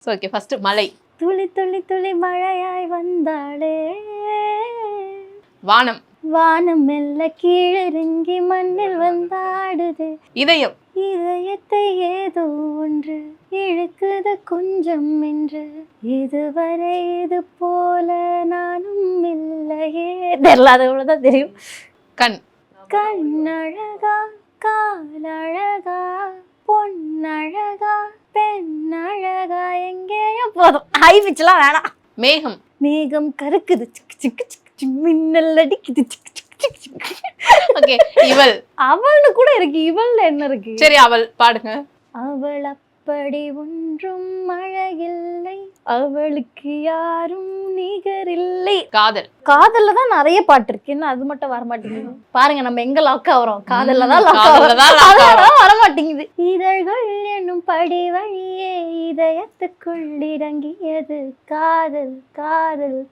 Okay, first மலை. துளி துளி துளி மழையாய் வந்தாளே. வானம். வானம் மெல்ல கீழிறங்கி மண்ணில் வந்தாடுது. இதயம். இதயத்தை ஏதோ ஒன்று இழுக்குது கொஞ்சம் என்று. இதுவரை இது போல நானும் இல்லையே. தெரியல, அது இவ்வளவுதான் தெரியும். கண். கண்ணழகா காலழகா பொன்னழகா பெண்ணழகா எங்கேயோ போதும். ஹை பிச்லாம் வேணாம். மேகம். மேகம் கருக்குது சிக்கு சிக்கு சிக்கு மின்னல் அடிக்குது சிக்கு சிக்கு சிக்கு சிக்கு. ஓகே, இவள். அவள்னு கூட இருக்கு, இவள்ல என்ன இருக்கு? சரி, அவள் பாடுங்க. அவள் அப்படி ஒன்றும் அழகில்லை, அவளுக்கு யாரும் நிகரில்லை. காதல். காதல்ல தான் நிறைய பாட்டு இருக்கு, என்ன அது மட்டும் வர மாட்டேங்குது பாருங்க. நம்ம எங்க லாக் ஆகிறோம்? காதல்ல தான் லாக் ஆகிறோம், வர மாட்டேங்குது. இதழ்கள் என்னும் படி வழியே இதயத்துக்குள் இறங்கியது காதல் காதல்